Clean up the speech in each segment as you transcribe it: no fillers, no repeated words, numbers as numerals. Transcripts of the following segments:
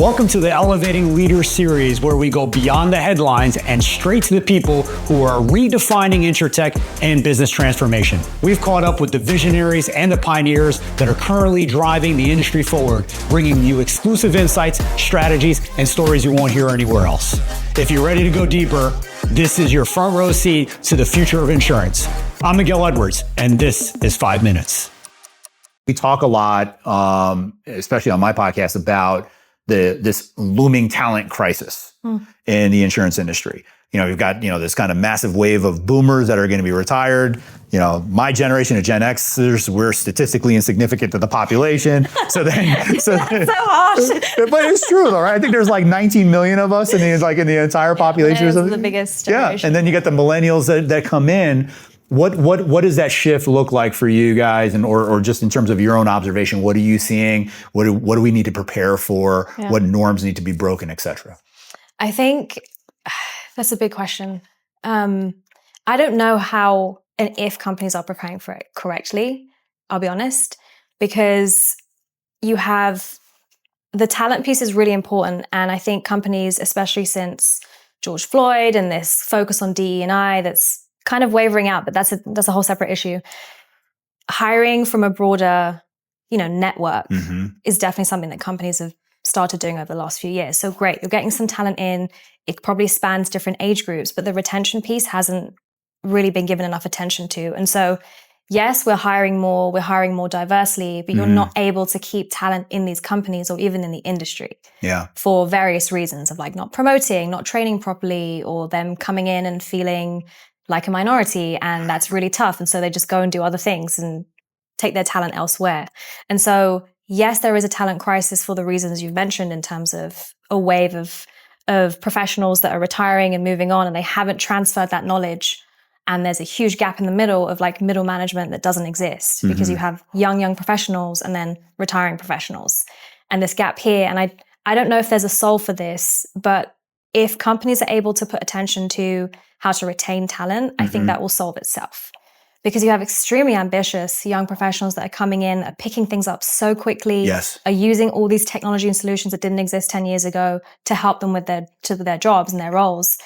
Welcome to the Elevating Leaders series, where we go beyond the headlines and straight to the people who are redefining insurtech and business transformation. We've caught up with the visionaries and the pioneers that are currently driving the industry forward, bringing you exclusive insights, strategies, and stories you won't hear anywhere else. If you're ready to go deeper, this is your front row seat to the future of insurance. I'm Miguel Edwards, and this is 5 Minutes. We talk a lot, especially on my podcast, about this looming talent crisis in the insurance industry. You know, we've got, this kind of massive wave of boomers that are going to be retired. You know, my generation of Gen Xers, we're statistically insignificant to the population. So That's so harsh. But it's true though, right? I think there's like 19 million of us in the entire population. It is the biggest generation. Yeah, and then you get the millennials that come in. What does that shift look like for you guys, and or just in terms of your own observation? What are you seeing? What do we need to prepare for? Yeah. What norms need to be broken, et cetera? I think that's a big question. I don't know how and if companies are preparing for it correctly, I'll be honest, because you have the talent piece is really important. And I think companies, especially since George Floyd and this focus on DE&I that's kind of wavering out, but that's a whole separate issue. Hiring from a broader, network is definitely something that companies have started doing over the last few years. So great, you're getting some talent in. It probably spans different age groups, but the retention piece hasn't really been given enough attention to. And so, yes, we're hiring more diversely, but you're not able to keep talent in these companies or even in the industry. Yeah. For various reasons of like not promoting, not training properly, or them coming in and feeling like a minority, and that's really tough. And so they just go and do other things and take their talent elsewhere. And so, yes, there is a talent crisis for the reasons you've mentioned in terms of a wave of professionals that are retiring and moving on, and they haven't transferred that knowledge. And there's a huge gap in the middle of like middle management that doesn't exist because you have young professionals and then retiring professionals. And this gap here, and I don't know if there's a solve for this, but if companies are able to put attention to how to retain talent, I think that will solve itself. Because you have extremely ambitious young professionals that are coming in, are picking things up so quickly, are using all these technology and solutions that didn't exist 10 years ago to help them with their jobs and their roles.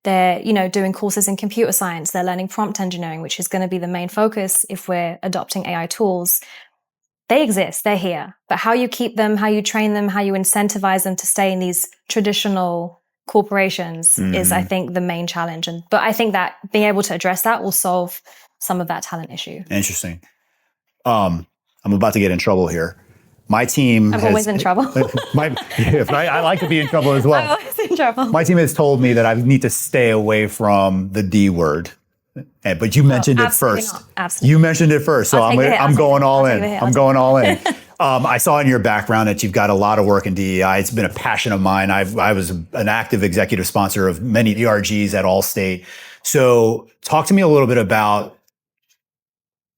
They're, doing courses in computer science. They're learning prompt engineering, which is going to be the main focus if we're adopting AI tools. They exist, they're here. But how you keep them, how you train them, how you incentivize them to stay in these traditional corporations is, I think, the main challenge. But I think that being able to address that will solve some of that talent issue. Interesting. I'm about to get in trouble here. My team I'm always in trouble. I like to be in trouble as well. I'm always in trouble. My team has told me that I need to stay away from the D word. But you mentioned it first. Absolutely. You mentioned it first. So I'm going all in. I'm going all in. I saw in your background that you've got a lot of work in DEI. It's been a passion of mine. I was an active executive sponsor of many ERGs at Allstate. So talk to me a little bit about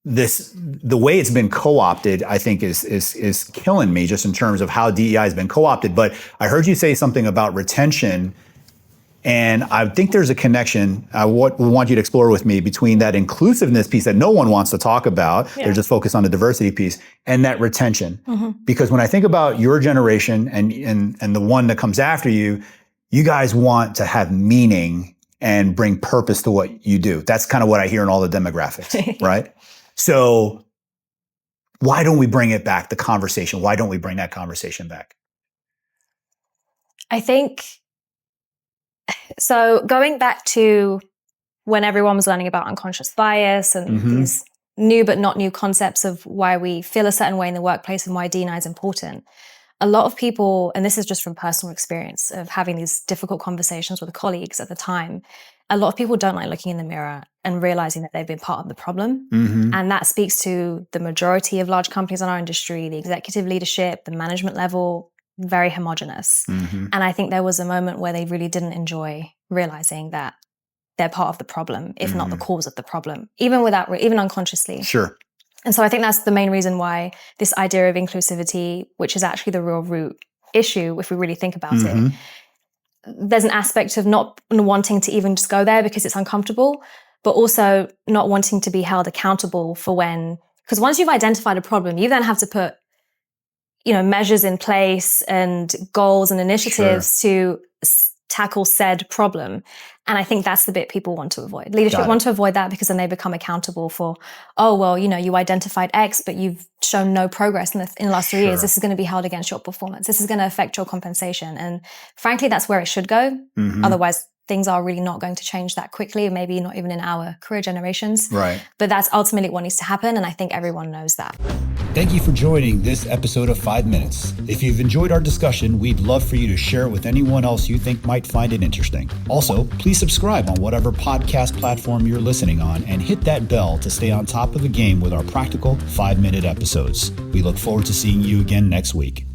this. The way it's been co-opted, I think is killing me just in terms of how DEI has been co-opted. But I heard you say something about retention. And I think there's a connection I want you to explore with me between that inclusiveness piece that no one wants to talk about. Yeah. They're just focused on the diversity piece and that retention. Because when I think about your generation and the one that comes after you, you guys want to have meaning and bring purpose to what you do. That's kind of what I hear in all the demographics, right? So why don't we bring it back, the conversation? Why don't we bring that conversation back? I think... So going back to when everyone was learning about unconscious bias and these new but not new concepts of why we feel a certain way in the workplace and why D&I is important, a lot of people, and this is just from personal experience of having these difficult conversations with colleagues at the time, a lot of people don't like looking in the mirror and realizing that they've been part of the problem. And that speaks to the majority of large companies in our industry, the executive leadership, the management level, very homogenous. And I think there was a moment where they really didn't enjoy realizing that they're part of the problem, if not the cause of the problem, even unconsciously. Sure. And so I think that's the main reason why this idea of inclusivity, which is actually the real root issue, if we really think about it, there's an aspect of not wanting to even just go there because it's uncomfortable, but also not wanting to be held accountable for because once you've identified a problem, you then have to put measures in place and goals and initiatives to tackle said problem. And I think that's the bit people want to avoid. Leadership want to avoid that because then they become accountable for, you identified X, but you've shown no progress in the last 3 years. This is going to be held against your performance. This is going to affect your compensation. And frankly, that's where it should go. Mm-hmm. Otherwise, things are really not going to change that quickly, maybe not even in our career generations. Right. But that's ultimately what needs to happen. And I think everyone knows that. Thank you for joining this episode of 5 Minutes. If you've enjoyed our discussion, we'd love for you to share it with anyone else you think might find it interesting. Also, please subscribe on whatever podcast platform you're listening on and hit that bell to stay on top of the game with our practical 5-minute episodes. We look forward to seeing you again next week.